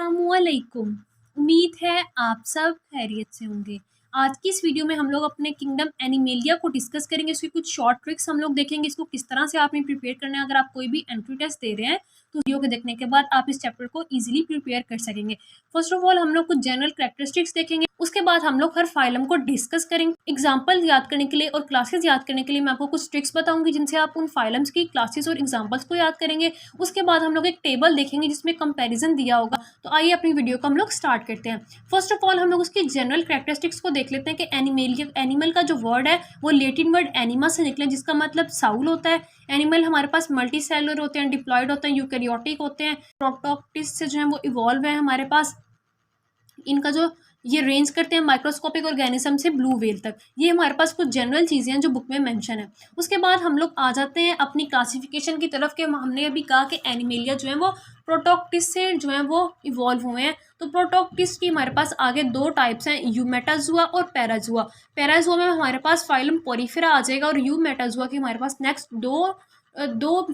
अस्सलामुअलैकुम। उम्मीद है आप सब खैरियत से होंगे। आज की इस वीडियो में हम लोग अपने किंगडम एनिमेलिया को डिस्कस करेंगे। इसकी कुछ शॉर्ट ट्रिक्स हम लोग देखेंगे, इसको किस तरह से आपने प्रिपेयर करना है। अगर आप कोई भी एंट्री टेस्ट दे रहे हैं तो वीडियो को देखने के बाद आप इस चैप्टर को इजीली प्रिपेयर कर सकेंगे। फर्स्ट ऑफ ऑल हम लोग कुछ जनरल कैरेक्टरिस्टिक्स देखेंगे, उसके बाद हम लोग हर फाइलम को डिस्कस करेंगे। एग्जाम्पल याद करने के लिए और क्लासेस याद करने के लिए मैं आपको कुछ ट्रिक्स बताऊंगी जिनसे आप उन फाइलम्स की क्लासेस और एग्जाम्पल्स को याद करेंगे। उसके बाद हम लोग एक टेबल देखेंगे जिसमें कंपैरिजन दिया होगा। तो आइए अपनी वीडियो को हम लोग स्टार्ट करते हैं। फर्स्ट ऑफ ऑल हम लोग उसकी जनरल कैरेक्टरिस्टिक्स को देख लेते हैं कि एनिमल का जो वर्ड है वो लेटिन वर्ड एनिमा से निकले, जिसका मतलब साउल होता है। एनिमल हमारे पास मल्टी सेलुलर होते हैं, डिप्लॉयड होते हैं, यूकैरियोटिक होते हैं, प्रोटोक्टिस से जो है वो इवॉल्व है हमारे पास। इनका जो ये रेंज करते हैं माइक्रोस्कोपिक ऑर्गेनिज्म से ब्लू व्हेल तक। ये हमारे पास कुछ जनरल चीज़ें हैं जो बुक में मेंशन है। उसके बाद हम लोग आ जाते हैं अपनी क्लासिफिकेशन की तरफ के हमने अभी कहा कि एनिमेलिया जो है वो प्रोटोक्टिस से जो है वो इवॉल्व हुए हैं। तो प्रोटोक्टिस की हमारे पास आगे दो टाइप्स हैं, यूमेटाजुआ और पैराजुआ। पैराजुआ में हमारे पास फाइलम पोरिफेरा आ जाएगा और यूमेटाजुआ की हमारे पास नेक्स्ट दो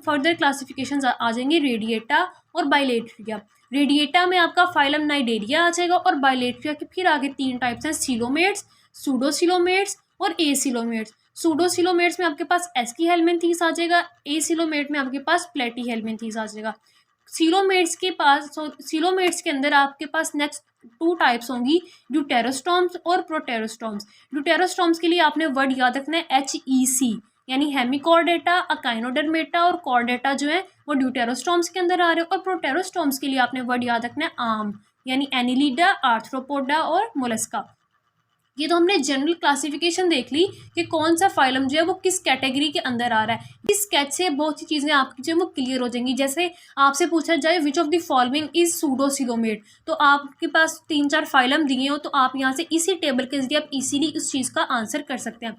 फर्दर क्लासिफिकेशन आ जाएंगे, रेडिएटा और बाइलेट्रिया। रेडिएटा में आपका फाइलम नाइडेरिया आ जाएगा और बाइलेट्रिया के फिर आगे तीन टाइप्स हैं, सीलोमेट्स, सूडोसिलोमेट्स और एसिलोमेट्स। सूडोसिलोमेट्स में आपके पास एस्कीहेलमिन्थीस आ जाएगा, एसिलोमेट में आपके पास प्लेटीहेलमिन्थीस आ जाएगा। सीलोमेट्स के अंदर आपके पास नेक्स्ट टू टाइप्स होंगी, ड्यूटेरोस्टोम्स और प्रोटेरोस्टोम्स। ड्यूटेरोस्टोम्स के लिए आपने वर्ड याद रखना है HEC, यानी हेमिकॉर्डेटा, अकाइनोडर्मेटा और कॉर्डेटा जो है वो ड्यूटेरोस्टोम्स के अंदर आ रहे हैं। और प्रोटेरोस्टोम्स के लिए आपने वर्ड याद रखना है आर्म, यानी एनिलिडा, आर्थ्रोपोडा और मोलस्का। ये तो हमने जनरल क्लासिफिकेशन देख ली कि कौन सा फाइलम जो है वो किस कैटेगरी के अंदर आ रहा है। इस स्केच से बहुत सी चीज़ें आपकी जो है वो क्लियर हो जाएंगी। जैसे आपसे पूछा जाए which of the following is pseudocoelomate, तो आपके पास 3-4 फाइलम दिए हो तो आप यहाँ से इसी टेबल के जरिए आप इसीली इस चीज़ का आंसर कर सकते हैं।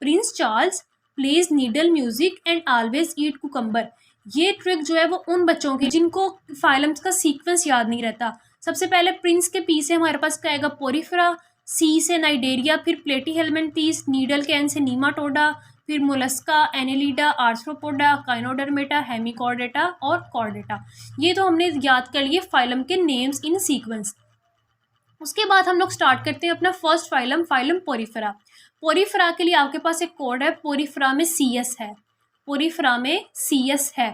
Prince Charles plays needle music and always eat cucumber. ये ट्रिक जो है वो उन बच्चों की जिनको फाइलम्स का सीक्वेंस याद नहीं रहता। सबसे पहले प्रिंस के पी से हमारे पास क्या आएगा, पोरिफेरा, सी से नाइडेरिया, फिर प्लेटीहेलमिन्थीस, नीडल के एन से नीमाटोडा, फिर मोलस्का, एनेलिडा, आर्थ्रोपोडा, काइनोडर्मेटा, हेमिकॉर्डेटा और कॉर्डेटा। ये तो हमने याद कर लिए फाइलम के नेम्स इन सीक्वेंस। उसके बाद हम लोग स्टार्ट करते हैं अपना first phylum, phylum Porifera. Porifera के लिए आपके पास एक कोड है, पोरिफेरा में CS है, पोरिफेरा में CS है।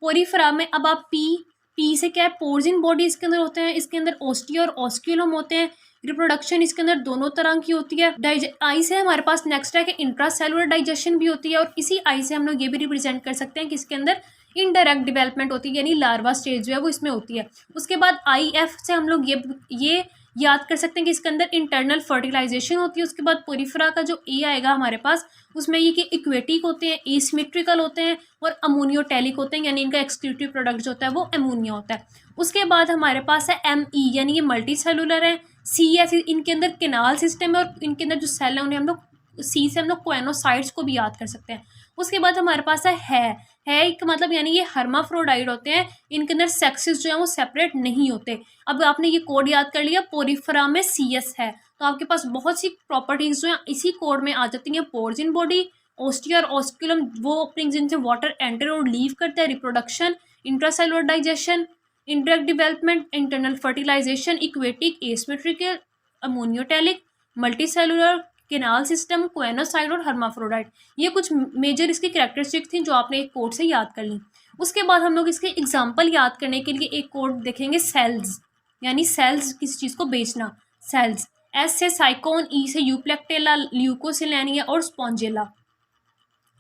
पोरिफेरा में अब आप पी से क्या है, पोर्स इन बॉडी इसके अंदर होते हैं, इसके अंदर ओस्टिया और ऑस्क्यूलम होते हैं। रिप्रोडक्शन इसके अंदर दोनों तरह की होती है। आई से हमारे पास नेक्स्ट है कि इंट्रासेलुलर डाइजेशन भी होती है, और इसी आई से हम लोग ये भी रिप्रेजेंट कर सकते हैं कि इसके अंदर इनडायरेक्ट डेवलपमेंट होती है, यानी लार्वा स्टेज जो है वो इसमें होती है। उसके बाद IF से हम लोग ये याद कर सकते हैं कि इसके अंदर इंटरनल फर्टिलाइजेशन होती है। उसके बाद पोरिफेरा का जो ए आएगा हमारे पास, उसमें ये कि इक्वेटिक होते हैं, एसिमेट्रिकल होते हैं और अमोनियोटेलिक होते हैं, यानी इनका एक्सक्लूटिव प्रोडक्ट जो होता है वो अमोनिया होता है। उसके बाद हमारे पास है ME, यानी ये मल्टी सेलुलर है। CS इनके अंदर केनाल सिस्टम है और इनके अंदर जो सेल है उन्हें हम लोग C से हम लोग कोएनोसाइट्स को भी याद कर सकते हैं। उसके बाद हमारे पास है एक मतलब यानी ये हर्माफ्रोडाइट होते हैं, इनके अंदर सेक्सेस जो है वो सेपरेट नहीं होते। अब आपने ये कोड याद कर लिया, पोरिफेरा में CS है, तो आपके पास बहुत सी प्रॉपर्टीज जो है इसी कोड में आ जाती हैं। पोर्स इन बॉडी, ओस्टिया और ऑस्क्यूलम वो अपने जिनसे वाटर एंटर और लीव करता है, reproduction, intracellular digestion, indirect development, internal fertilization, aquatic, asymmetrical, ammonotelic, multicellular, canal system, coenocyte और हर्माफ्रोडाइट। ये कुछ मेजर इसकी कैरेक्टरिस्टिक थी जो आपने एक कोड से याद कर ली। उसके बाद हम लोग इसके एग्जाम्पल याद करने के लिए एक कोड देखेंगे, सेल्स, यानी सेल्स किसी चीज़ को बेचना, सेल्स। S से साइकोन, E से यूप्लेक्टेला, ल्यूकोसिलेनिया और स्पॉन्जेला।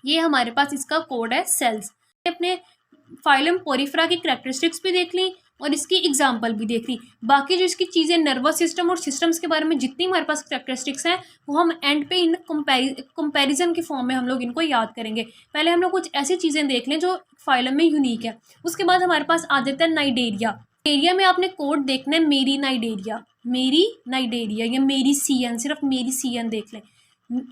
ये हमारे पास इसका कोड है, सेल्स। अपने फाइलम पोरिफेरा की कैरेक्टरिस्टिक्स भी देख ली और इसकी एग्जाम्पल भी देख ली। बाकी जो इसकी चीज़ें नर्वस सिस्टम और सिस्टम्स के बारे में जितनी हमारे पास कैरेक्टरिस्टिक्स हैं वो हम एंड पे इन कंपैरिजन के फॉर्म में हम लोग इनको याद करेंगे। पहले हम लोग कुछ ऐसी चीज़ें देख लें जो फाइलम में यूनिक है। उसके बाद हमारे पास आ जाता है नाइडेरिया। नाइडेरिया में आपने कोड देखना है, मेरी नाइडेरिया, मेरी नाइडेरिया या मेरी CN, सिर्फ मेरी CN देख लें।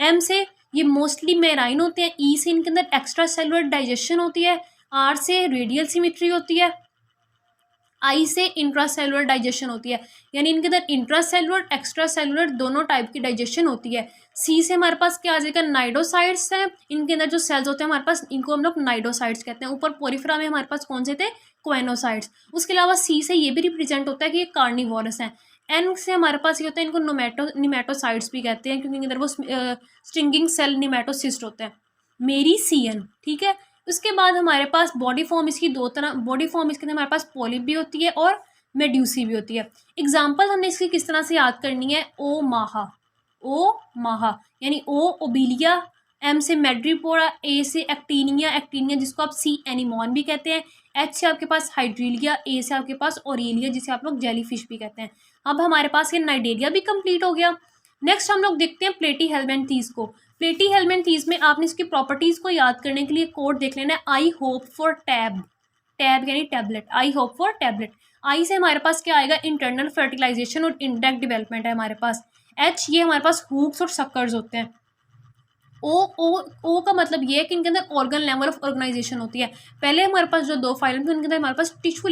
M से ये मोस्टली मेराइन होते हैं, E से इनके अंदर एक्स्ट्रा सेलुलर डाइजेशन होती है, R से रेडियल सिमेट्री होती है, I से इंट्रासेलुलर डाइजेशन होती है, यानी इनके अंदर इंट्रासेलुलर एक्स्ट्रा सेलुलर दोनों टाइप की डाइजेशन होती है। C से हमारे पास क्या आ जाएगा, नाइडोसाइट्स हैं, इनके अंदर जो सेल्स होते हैं हमारे पास इनको हम लोग नाइडोसाइट्स कहते हैं। ऊपर पोरिफेरा में हमारे पास कौन से थे, कोएनोसाइट्स। उसके अलावा सी से ये भी रिप्रेजेंट होता है कि ये कार्निवोरस हैं। एन से हमारे पास ये होता है, इनको निमेटोसाइट्स भी कहते हैं, क्योंकि इधर वो स्ट्रिंगिंग सेल निमेटोसिस्ट होते हैं। मेरी सी एन, ठीक है। उसके बाद हमारे पास बॉडी फॉर्म इसकी दो तरह, बॉडी फॉर्म इसके अंदर हमारे पास पॉलिप भी होती है और मेड्यूसी भी होती है। एग्जाम्पल हमने इसकी किस तरह से याद करनी है, ओ माहा, ओ माहा यानी ओ ओबिलिया, एम से मेड्रीपोडा, ए से एक्टीनिया, एक्टीनिया जिसको आप सी एनिमॉन भी कहते हैं, एच से आपके पास हाइड्रीलिया, ए से आपके पास ओरेलिया जिसे आप लोग जेलीफिश भी कहते हैं। अब हमारे पास ये नाइडेरिया भी कंप्लीट हो गया। नेक्स्ट हम लोग देखते हैं प्लेटीहेल्मिन्थीज को। प्लेटीहेल्मिन्थीज में आपने इसकी प्रॉपर्टीज को याद करने के लिए कोड देख लेना है, I hope for tab, tab यानी tablet, I hope for tablet. I से हमारे पास क्या आएगा, इंटरनल फर्टिलाइजेशन और इंडेक्ट डेवलपमेंट है हमारे पास। एच ये हमारे पास हुक्स और सक्कर्स होते हैं। ओ का मतलब ये है कि इनके अंदर ऑर्गन लेवल ऑफ ऑर्गेनाइजेशन होती है। पहले हमारे पास जो दो फाइलम थे उनके अंदर हमारे पास टिश्यू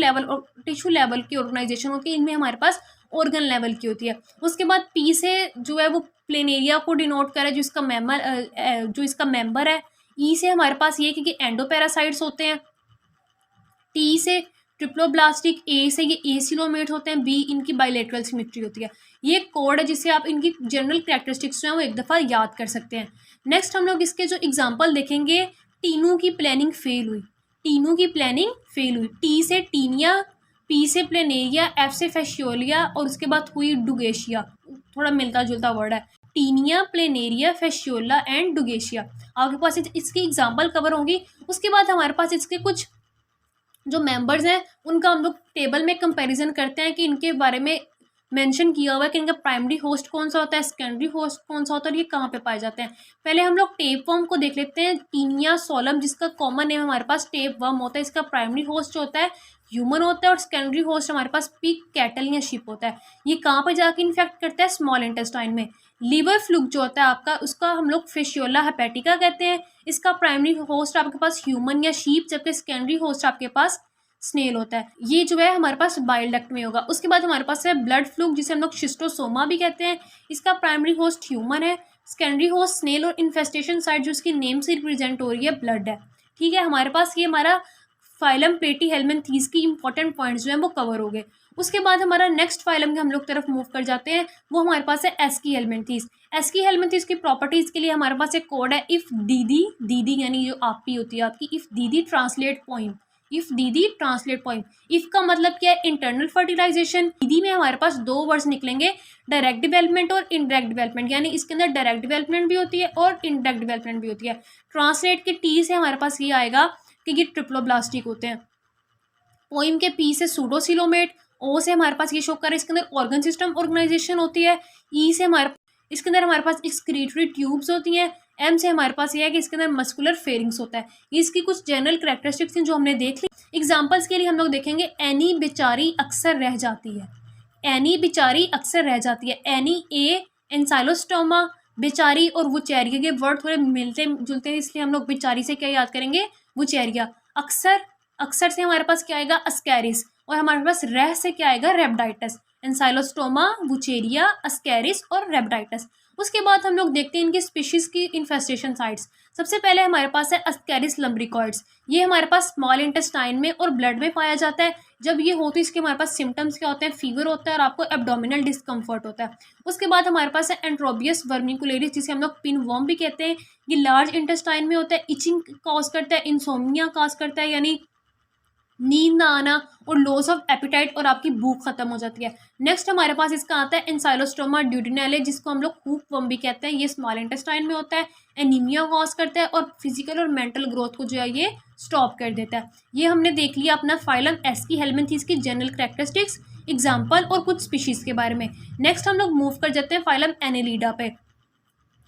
लेवल की ऑर्गेनाइजेशन होती है, इनमें हमारे पास ऑर्गन लेवल की होती है। उसके बाद पी से जो है वो प्लेनेरिया को डिनोट करे, जो इसका मेंबर है। ई से हमारे पास ये क्योंकि एंडोपैरासाइट्स होते हैं। टी से ट्रिप्लोब्लास्टिक, ए से ये एसिलोमेट होते हैं, बी इनकी बाइलेटरल सिमेट्री होती है। ये कोड है जिससे आप इनकी जनरल कैरेक्टरिस्टिक्स जो है वो एक दफ़ा याद कर सकते हैं। नेक्स्ट हम लोग इसके जो एग्जांपल देखेंगे, टीनू की प्लानिंग फेल हुई, टीनू की प्लानिंग फेल हुई। टी से टीनिया, पी से प्लेनेरिया, एफ से फेशियोलिया और उसके बाद हुई डुगेशिया, थोड़ा मिलता जुलता वर्ड है, टीनिया, प्लेनेरिया, फेशियोला एंड डुगेशिया। आपके पास इसकी एग्जाम्पल कवर होंगी। उसके बाद हमारे पास इसके कुछ जो मेंबर्स हैं उनका हम लोग टेबल में कंपैरिजन करते हैं कि इनके बारे में मेंशन किया हुआ है कि इनका प्राइमरी होस्ट कौन सा होता है, सेकेंडरी होस्ट कौन सा होता है और ये कहाँ पे पाए जाते हैं। पहले हम लोग टेप वर्म को देख लेते हैं, टीनिया सोलम जिसका कॉमन नेम हमारे पास टेप वर्म होता है। इसका प्राइमरी होस्ट जो होता है ह्यूमन होता है और सेकेंडरी होस्ट हमारे पास पिग, कैटल या शिप होता है। ये कहाँ पर जाके इन्फेक्ट करता है, स्मॉल इंटेस्टाइन में। लीवर फ्लूक जो होता है आपका, उसका हम लोग फिशियोला हेपेटिका कहते हैं। इसका प्राइमरी होस्ट आपके पास ह्यूमन या शीप, जबकि सेकेंडरी होस्ट आपके पास स्नेल होता है। ये जो है हमारे पास बाइल डक्ट में होगा। उसके बाद हमारे पास है ब्लड फ्लूक जिसे हम लोग शिस्टोसोमा भी कहते हैं। इसका प्राइमरी होस्ट ह्यूमन है, सेकेंडरी होस्ट स्नेल और इन्फेस्टेशन साइट जो इसकी नेम से रिप्रेजेंट हो रही है ब्लड है। ठीक है, हमारे पास ये हमारा फाइलम प्लेटीहेल्मिन्थीज की इंपॉर्टेंट पॉइंट्स जो हैं वो कवर हो गए। उसके बाद हमारा नेक्स्ट फाइलम के हम लोग तरफ मूव कर जाते हैं, वो हमारे पास है एस्कीहेल्मिन्थीज। एस्कीहेल्मिन्थीज की प्रॉपर्टीज के लिए हमारे पास एक कोड है, इफ दीदी, दीदी यानी जो आपी होती है आपकी, इफ दीदी ट्रांसलेट पॉइंट, इफ दीदी ट्रांसलेट पॉइंट। इफ का मतलब क्या है, इंटरनल फर्टिलाइजेशन। दीदी में हमारे पास दो वर्ड्स निकलेंगे, डायरेक्ट डेवलपमेंट और इनडायरेक्ट डेवलपमेंट, यानी इसके अंदर डायरेक्ट डेवलपमेंट भी होती है और इनडायरेक्ट डेवलपमेंट भी होती है। ट्रांसलेट के टी से हमारे पास ये आएगा कि ये ट्रिप्लोब्लास्टिक होते हैं। पोइम के पी से सूडोसिलोमेट, ओ से हमारे पास ये शो कर इसके अंदर ऑर्गन सिस्टम ऑर्गेनाइजेशन होती है। ई से इसके अंदर हमारे पास एक्सक्रीटरी ट्यूब्स होती हैं। एम से हमारे पास ये है कि इसके अंदर मस्कुलर फेरिंग्स होता है। ये इसकी कुछ जनरल कैरेक्टरिस्टिक्स हैं जो हमने देख ली। एग्जांपल्स के लिए हम लोग देखेंगे, एनी बेचारी अक्सर रह जाती है, एनी बेचारी अक्सर रह जाती है। एनी ए एंसाइलोस्टोमा, बेचारी और वुचेरिया के वर्ड थोड़े मिलते जुलते हैं, इसलिए हम लोग बेचारी से क्या याद करेंगे, वुचेरिया। अक्सर, अक्सर से हमारे पास क्या आएगा, अस्कैरिस, और हमारे पास रह से क्या आएगा, रेबडाइटस। एंसाइलोस्टोमा, वुचेरिया, अस्कैरिस और रेबडाइटस। उसके बाद हम लोग देखते हैं इनकी स्पीशीज की इन्फेस्टेशन साइट्स। सबसे पहले हमारे पास है अस्कैरिस लम्ब्रिकॉइड्स। ये हमारे पास स्मॉल इंटेस्टाइन में और ब्लड में पाया जाता है। जब ये होती है इसके हमारे पास सिम्टम्स क्या होते हैं, फीवर होता है और आपको एब्डोमिनल डिस्कम्फर्ट होता है। उसके बाद हमारे पास है एंट्रोबियस वर्मिकुलेरिस जिसे हम लोग पिन वर्म भी कहते हैं। ये लार्ज इंटेस्टाइन में होता है, इचिंग कॉज करता है, इंसोमिया कॉज करता है यानी नींद ना आना और लॉस ऑफ एपिटाइट और आपकी भूख खत्म हो जाती है। नेक्स्ट हमारे पास इसका आता है एंसाइलोस्टोमा ड्यूडिनेले जिसको हम लोग हुक वर्म भी कहते हैं। ये स्मॉल इंटेस्टाइन में होता है, एनीमिया कॉज करता है और फिजिकल और मेंटल ग्रोथ को जो है ये स्टॉप कर देता है। ये हमने देख लिया अपना फाइलम एस्कीहेल्मिन्थीज की जनरल कैरेक्टरिस्टिक्स, एग्जाम्पल और कुछ स्पीशीज के बारे में। नेक्स्ट हम लोग मूव कर जाते हैं फाइलम एनेलिडा पे।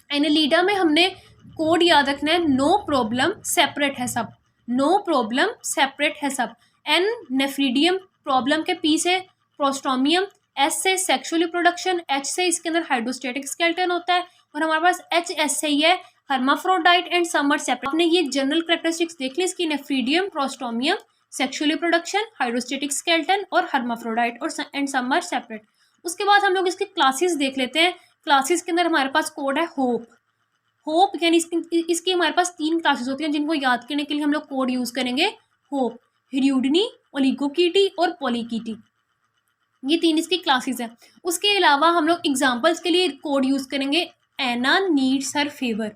एनेलिडा में हमने कोड याद रखना है, नो प्रॉब्लम सेपरेट है सब, नो प्रॉब्लम सेपरेट है सब। एन नेफ्रीडियम, प्रॉब्लम के पी से प्रोस्टोमियम, एस से सेक्सुअल रिप्रोडक्शन, एच से इसके अंदर हाइड्रोस्टेटिक स्केलेटन होता है और हमारे पास एच एस से ही है hermaphrodite and some are separate. आपने ये जनरल कैरेक्टरिस्टिक्स देख ली इसकी, nephridium, prostomium, sexual reproduction, hydrostatic skeleton और हर्माफ्रोडाइट और एंड सम आर सेपरेट। उसके बाद हम लोग इसकी क्लासेस देख लेते हैं। क्लासेस के अंदर हमारे पास कोड है होप। होप यानी इसकी हमारे पास 3 क्लासेस होती हैं जिनको याद करने के लिए हम लोग कोड यूज़ करेंगे होप। हिर्यूडिनी, ओलिगोकीटी और पॉलीकीटी। ये 3 इसकी क्लासेस हैं। उसके अलावा हम लोग एग्जाम्पल्स के लिए कोड यूज़ करेंगे। एना नीड्स हर फेवर,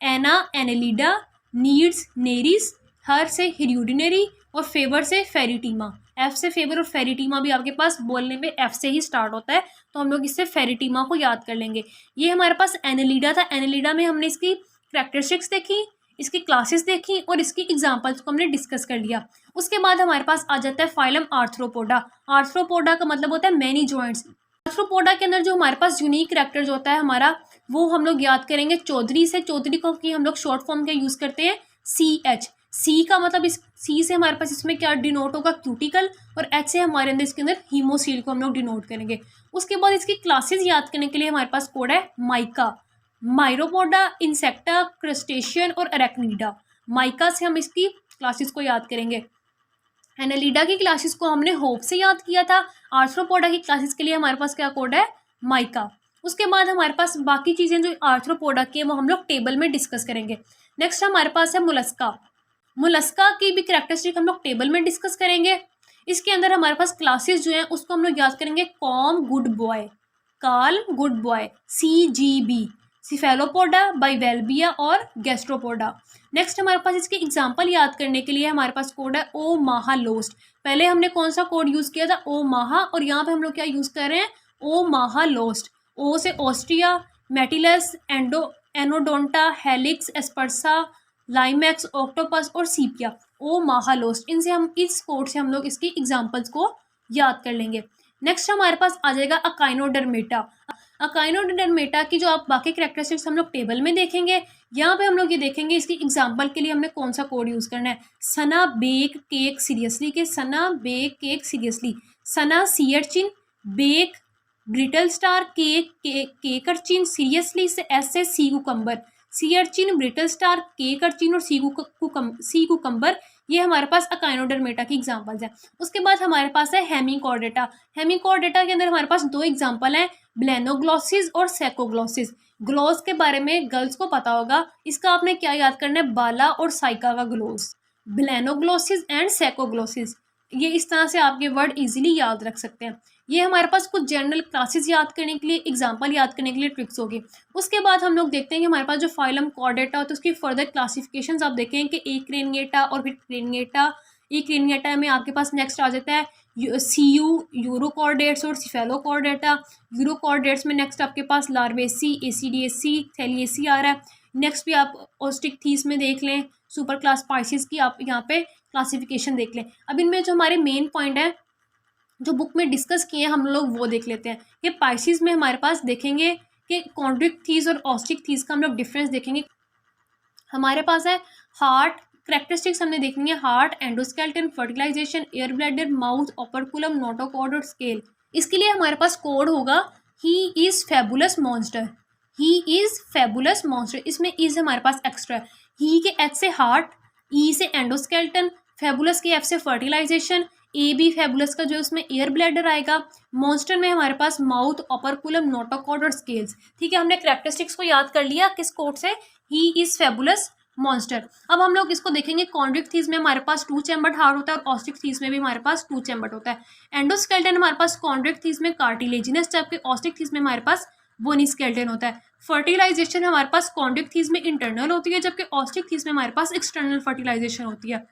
एना एनेलिडा, नीड्स नेरिस, हर से हिर्यूडिनरी और फेवर से फेरिटीमा। एफ से फेवर और फेरिटीमा भी आपके पास बोलने में एफ से ही स्टार्ट होता है, तो हम लोग इससे फेरिटीमा को याद कर लेंगे। ये हमारे पास एनेलिडा था। एनेलिडा में हमने इसकी कैरेक्टरिस्टिक्स देखी, इसकी क्लासेस देखी और इसकी एग्जाम्पल्स को हमने डिस्कस कर लिया। उसके बाद हमारे पास आ जाता है फाइलम आर्थ्रोपोडा। आर्थ्रोपोडा का मतलब होता है मैनी जॉइंट्स। आर्थ्रोपोडा के अंदर जो हमारे पास यूनिक कैरेक्टर जो होता है हमारा, वो हम लोग याद करेंगे चौधरी से। चौधरी को की हम लोग शॉर्ट फॉर्म का यूज़ करते हैं CH। सी का मतलब इस सी से हमारे पास इसमें क्या डिनोट होगा, क्यूटिकल, और एच से हमारे अंदर इसके अंदर हीमोसील को हम लोग डिनोट करेंगे। उसके बाद इसकी क्लासेस याद करने के लिए हमारे पास कोड है माइका। माइरोपोडा, इंसेक्टा, क्रस्टेशियन और अरेक्निडा। माइका से हम इसकी क्लासेस को याद करेंगे। एनालिडा की क्लासेस को हमने होप से याद किया था। आर्थ्रोपोडा की क्लासेस के लिए हमारे पास क्या कोड है, माइका। उसके बाद हमारे पास बाकी चीज़ें जो आर्थ्रोपोडा की है वो हम लोग टेबल में डिस्कस करेंगे। नेक्स्ट हमारे पास है मुलस्का। मुलस्का की भी कैरेक्टरिस्टिक हम लोग टेबल में डिस्कस करेंगे। इसके अंदर हमारे पास क्लासेस जो हैं उसको हम लोग याद करेंगे। कॉम गुड बॉय, काल गुड बॉय, CGB, सिफेलोपोडा, बाइवेल्बिया और गैस्ट्रोपोडा। नेक्स्ट हमारे पास इसकी एग्जांपल याद करने के लिए हमारे पास कोड है ओ माहा लोस्ट। पहले हमने कौन सा कोड यूज़ किया था, ओ माहा, और यहाँ पे हम लोग क्या यूज़ कर रहे हैं, ओ माहा लोस्ट। ओ से ऑस्ट्रिया, मेटिलस, एनोडोंटा, हेलिक्स, एस्पर्सा, लाइमैक्स, ऑक्टोपस और सीपिया। ओ माहा लोस्ट, इनसे हम इस कोड से हम लोग इसकी एग्जाम्पल्स को याद कर लेंगे। नेक्स्ट हमारे पास आ जाएगा अकाइनोडर्मेटा। अकाइनोडर्मेटा की जो आप बाकी कैरेक्टरिस्टिक्स हम लोग टेबल में देखेंगे। यहाँ पे हम लोग ये देखेंगे इसकी एग्जांपल के लिए हमने कौन सा कोड यूज़ करना है। सना बेक केक सीरियसली के सना बेक केक सीरियसली, सना sea urchin, bake brittle star, cake cake urchin, seriously से एस से sea cucumber, sea urchin, brittle star, cake urchin और सी कुकम्बर। ये हमारे पास अकाइनोडर्मेटा की एग्जांपल्स हैं। उसके बाद हमारे पास है हेमिकॉर्डेटा। हेमिकॉर्डेटा के अंदर हमारे पास 2 एग्जांपल हैं, ब्लेनोग्लॉसिस और सेकोग्लॉसिस। ग्लोस के बारे में गर्ल्स को पता होगा, इसका आपने क्या याद करना है, बाला और साइका का ग्लोस। ब्लेनोग्लॉसिस एंड सेकोग्लॉसिस, ये इस तरह से आपके वर्ड इजीली याद रख सकते हैं। ये हमारे पास कुछ जनरल क्लासेस याद करने के लिए, एग्जांपल याद करने के लिए ट्रिक्स होगी। उसके बाद हम लोग देखते हैं कि हमारे पास जो फाइलम कॉर्डेटा होता है उसकी फर्दर क्लासिफिकेशंस आप देखें कि एक्रेनिएटा और फिर क्रेनिएटा। एक्रेनिएटा में आपके पास नेक्स्ट आ जाता है CU, यूरोकॉर्डेट्स और सिफेलोकॉर्डेटा। यूरोकॉर्डेट्स में नेक्स्ट आपके पास लार्वेसी, एसीडिएसी, थैलिएसी आ रहा है। नेक्स्ट भी आप ऑस्टिक थीस में देख लें, सुपर क्लास स्पाइसिस की आप यहाँ पे क्लासिफिकेशन देख लें। अब इनमें जो हमारे मेन पॉइंट है जो बुक में डिस्कस किए हैं हम लोग वो देख लेते हैं। कि पाइसिस में हमारे पास देखेंगे कि कॉन्ड्रिक थीस और ऑस्टिक थीस का हम लोग डिफरेंस देखेंगे। हमारे पास है हार्ट कैरेक्टरिस्टिक्स हमने देखनी है, heart, endoskeleton, fertilization, air bladder, mouth, operculum, notochord और स्केल। इसके लिए हमारे पास कोड होगा he is fabulous monster. He is fabulous monster, इसमें इज हमारे पास एक्स्ट्रा है। ही के एच से हार्ट, ई से एंडोस्केलेटन, फैबुलस के एफ से फर्टिलाइजेशन, ए बी फैबुलस का जो इसमें एयर ब्लैडर आएगा। मॉन्स्टर में हमारे पास माउथ, ओपर्कुलम, नोटोकॉर्ड और स्केल्स। ठीक है, हमने कैरेक्टरिस्टिक्स को याद कर लिया किस कोड से, ही इज़ फैबुलस मॉन्स्टर। अब हम लोग इसको देखेंगे, कॉन्ड्रिक थीस में हमारे पास 2 चैम्बर्ड हार्ट होता है और ऑस्टिक थीस में भी हमारे पास 2 चैम्बर्ड होता है। एंडोस्केलेटन हमारे पास कॉन्ड्रिक थीस में कार्टिलेजिनस, जबकि ऑस्टिक थीस में हमारे पास बोनी स्केलेटन होता है। फर्टिलाइजेशन हमारे पास कॉन्ड्रिक थीस में इंटरनल होती है, जबकि ऑस्टिक थीस में हमारे पास एक्सटर्नल फर्टिलाइजेशन होती है।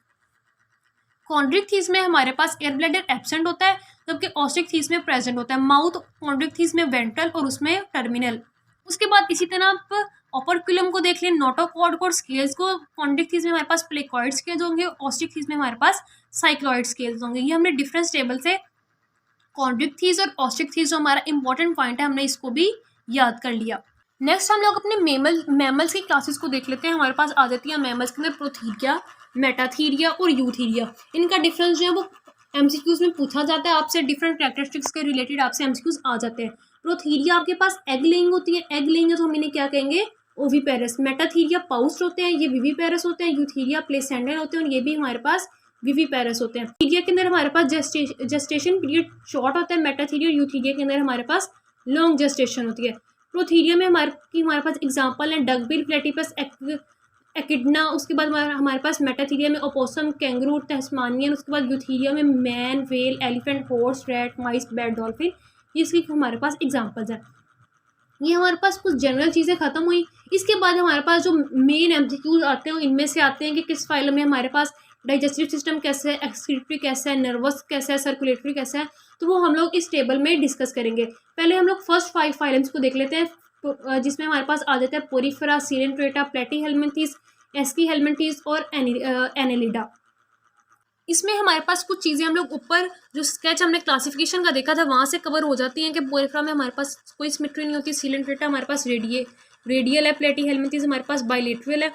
कॉन्ड्रिक थीस में हमारे पास एयर ब्लैडर एब्सेंट होता है, जबकि ऑस्टिक थीस में प्रेजेंट होता है। माउथ कॉन्ड्रिक थीस में वेंट्रल और उसमें टर्मिनल। उसके बाद इसी तरह आप ओपर्कुलम को देख लें, नोटोकॉर्ड को और स्केल्स को। कॉन्ड्रिक थीस में हमारे पास प्लेकॉइड स्केल्स होंगे, ऑस्टिक थीस में हमारे पास साइक्लॉइड स्केल्स होंगे। ये हमने डिफरेंस टेबल से कॉन्ड्रिक थीस और ऑस्टिक थीस जो हमारा इंपॉर्टेंट पॉइंट है हमने इसको भी याद कर लिया। नेक्स्ट हम लोग अपने मैमल्स की क्लासेस को देख लेते हैं। हमारे पास आ जाती है मैमल्स के अंदर प्रोथीरिया, मेटाथीरिया और यूथीरिया। इनका डिफरेंस जो है वो MCQs में पूछा जाता है आपसे, डिफरेंट कैरेक्टरिस्टिक्स के रिलेटेड आपसे MCQs आ जाते हैं। प्रोथीरिया आपके पास एग लेइंग होती है, एग लेइंग है तो हम इन्हें क्या कहेंगे, ओविपेरस। मेटाथीरिया पाउस्ड होते हैं, ये विविपेरस होते हैं। यूथीरिया प्लेसेंडल होते हैं और ये भी हमारे पास विविपेरस होते हैं। थीरिया के अंदर हमारे पास जेस्टेशन पीरियड शॉर्ट होता है, मेटाथीरिया और यूथीरिया के अंदर हमारे पास लॉन्ग जेस्टेशन होती है। प्रोथीरिया में हमारे पास एग्जाम्पल है डकबिल, प्लेटिपस, एकिडना, उसके बाद हमारे पास मेटाथीरिया में ओपोसम, कैंगरू, तस्मानियन, उसके बाद यूथीरिया में man, whale, elephant, horse, rat, mice, bat, dolphin. ये इसकी हमारे पास एग्जांपल्स हैं। ये हमारे पास कुछ जनरल चीज़ें ख़त्म हुई। इसके बाद हमारे पास जो मेन एमसीक्यूज आते हैं इनमें से आते हैं कि किस फाइलम में हमारे पास डाइजेस्टिव सिस्टम कैसे है, एक्सक्रीटरी कैसा है, नर्वस कैसा है, सर्कुलेटरी कैसा है, तो वो हम लोग इस टेबल में डिस्कस करेंगे। पहले हम लोग फर्स्ट 5 फाइलम्स को देख लेते हैं, जिसमें हमारे पास आ जाता है पोरीफेरा, सीलेंट्रेटा, प्लेटीहेल्मिंथीज, एस्कीहेल्मिंथीज और एनेलिडा। इसमें हमारे पास कुछ चीज़ें हम लोग ऊपर जो स्केच हमने क्लासिफिकेशन का देखा था वहाँ से कवर हो जाती हैं कि पोरीफेरा में हमारे पास कोई सिमेट्री नहीं होती, सीलेंट्रेटा हमारे पास रेडियल है, प्लेटीहेल्मिंथीज हमारे पास बाइलेटरल है।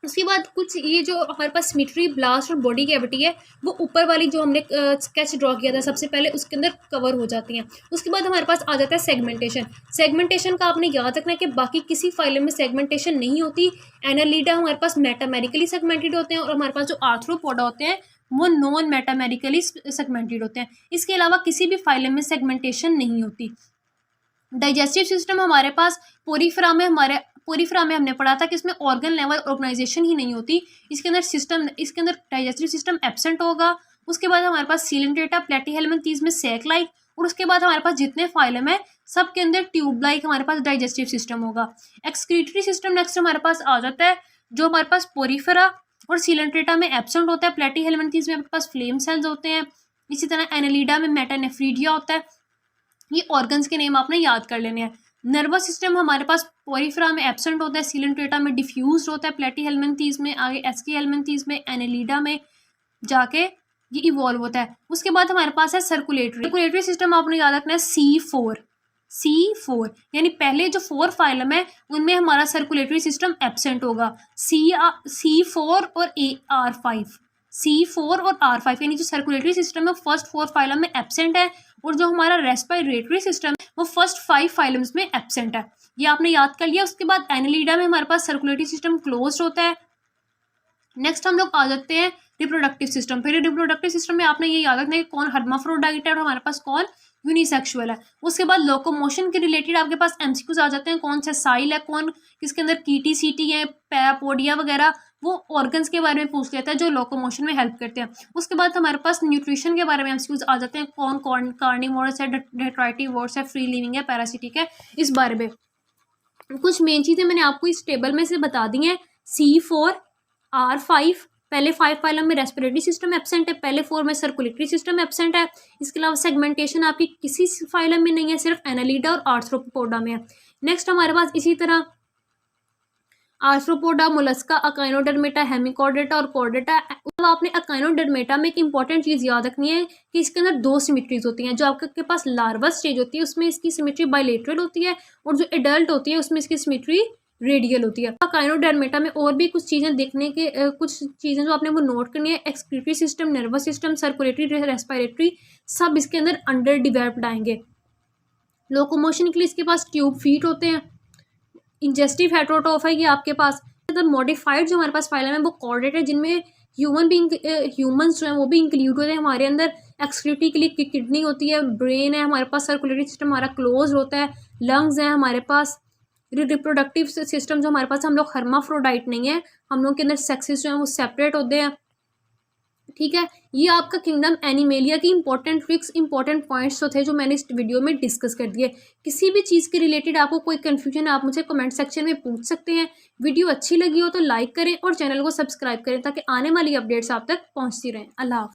उसके बाद कुछ ये जो हमारे पास सिमेट्री, ब्लास्ट और बॉडी कैविटी है वो ऊपर वाली जो हमने स्केच ड्रॉ किया था सबसे पहले उसके अंदर कवर हो जाती हैं। उसके बाद हमारे पास आ जाता है सेगमेंटेशन। सेगमेंटेशन का आपने याद रखना है कि बाकी किसी फाइलम में सेगमेंटेशन नहीं होती। एनालिडा हमारे पास मेटामेरिकली सेगमेंटेड होते हैं और हमारे पास जो आर्थ्रोपोडा होते हैं वो नॉन मेटामेरिकली सेगमेंटेड होते हैं। इसके अलावा किसी भी फाइलम में सेगमेंटेशन नहीं होती। डाइजेस्टिव सिस्टम हमारे पास पोरीफेरा में हमने पढ़ा था कि इसमें ऑर्गन लेवल ऑर्गेनाइजेशन ही नहीं होती। इसके अंदर डाइजेस्टिव सिस्टम एब्सेंट होगा। उसके बाद हमारे पास सीलेंट्रेटा, प्लेटीहेल्मिंथीज में सैक लाइक, और उसके बाद हमारे पास जितने फाइलम है सबके अंदर ट्यूब लाइक हमारे पास डाइजेस्टिव सिस्टम होगा। एक्सक्रीटरी सिस्टम नेक्स्ट हमारे पास आ जाता है, जो हमारे पास पोरीफेरा और सीलेंट्रेटा में एब्सेंट होता है। प्लेटीहेल्मिंथीज में हमारे पास फ्लेम सेल्स होते हैं। इसी तरह एनेलिडा में मेटानेफ्रीडिया होता है। ये ऑर्गन्स के नेम आपने याद कर लेने हैं। नर्वस सिस्टम हमारे पास पोरीफेरा में एब्सेंट होता है, सीलेंट्रेटा में डिफ्यूज होता है, प्लेटीहेल्मिंथीज में, आगे एस्कीहेल्मिंथीज में, एनेलिडा में जाके ये इवॉल्व होता है। उसके बाद हमारे पास है सर्कुलेटरी सिस्टम। आपने याद रखना है C4 यानी पहले जो 4 फाइलम है उनमें हमारा सर्कुलेटरी सिस्टम एब्सेंट होगा। C4 और R5 यानी जो सर्कुलेटरी सिस्टम है फर्स्ट 4 फाइलम में एब्सेंट है, और जो हमारा रेस्पिरेटरी सिस्टम है वो फर्स्ट 5 फाइलम्स में एब्सेंट है। ये आपने याद कर लिया। उसके बाद एनेलिडा में हमारे पास सर्कुलेटरी सिस्टम क्लोज्ड होता है। नेक्स्ट हम लोग आ जाते हैं रिप्रोडक्टिव सिस्टम। फिर रिप्रोडक्टिव सिस्टम में आपने ये याद रखना है कि कौन हर्माफ्रोडाइट है और हमारे पास कौन यूनिसेक्सुअल है। उसके बाद लोकोमोशन के रिलेटेड आपके पास एमसीक्यूज आ जाते हैं, कौन सा साइल है, कौन किसके अंदर कीटी सीटी है, पैरापोडिया वगैरह, वो ऑर्गन्स के बारे में पूछ लेता है जो लोकोमोशन में हेल्प करते हैं। उसके बाद हमारे पास न्यूट्रिशन के बारे में एमसीक्यूज आ जाते हैं, कौन कार्निवोरस है, डेट्राइटिवोरस है, फ्री लिविंग है, पैरासिटिक है। इस बारे में कुछ मेन चीज़ें मैंने आपको इस टेबल में से बता दी हैं। C4 R5 पहले 5 फाइलम में रेस्पिरेटरी सिस्टम एब्सेंट है, पहले 4 में सर्कुलेटरी सिस्टम एब्सेंट है। इसके अलावा सेगमेंटेशन आपकी किसी फाइलम में नहीं है, सिर्फ एनालिडा और आर्थ्रोपोडा में है। नेक्स्ट हमारे पास इसी तरह आर्थ्रोपोडा, मोलस्का, अकाइनोडर्मेटा, हेमिकॉर्डेटा और कॉर्डेटा। आपने अकाइनोडर्मेटा में एक इंपॉर्टेंट चीज़ याद रखनी है कि इसके अंदर 2 सिमेट्रीज होती हैं। जो आपके पास लार्वा स्टेज होती है उसमें इसकी सिमेट्री बाइलेटरल होती है, और जो एडल्ट होती है उसमें इसकी सिमेट्री रेडियल होती है। अकाइनोडर्मेटा में और भी कुछ चीज़ें देखने के कुछ चीज़ें जो आपने वो नोट करनी है, excretory system, nervous system, circulatory, respiratory, सब इसके अंदर अंडर डिवेल्प्ड आएंगे। लोकोमोशन के लिए इसके पास ट्यूब फीट होते हैं। इंजेस्टिव हेटरोटॉफ है ये आपके पास। मॉडिफाइड जो हमारे पास फाइलम है वो कॉर्डेट है, जिनमें ह्यूमंस जो हैं वो भी इंक्लूड होते हैं हमारे अंदर। एक्सक्रीटरी के लिए किडनी होती है, ब्रेन है हमारे पास, सर्कुलेटरी सिस्टम हमारा क्लोज होता है, लंग्स हैं हमारे पास। रिप्रोडक्टिव सिस्टम जो हमारे पास, हम लोग हर्माफ्रोडाइट नहीं है, हम लोग के अंदर सेक्सेस जो हैं वो सेपरेट होते हैं। ठीक है, ये आपका किंगडम एनिमेलिया की इंपॉर्टेंट पॉइंट्स जो थे जो मैंने इस वीडियो में डिस्कस कर दिए। किसी भी चीज़ के रिलेटेड आपको कोई कन्फ्यूजन है आप मुझे कमेंट सेक्शन में पूछ सकते हैं। वीडियो अच्छी लगी हो तो लाइक करें और चैनल को सब्सक्राइब करें ताकि आने वाली अपडेट्स आप तक पहुंचती रहें। अल्लाह हाफ़िज़।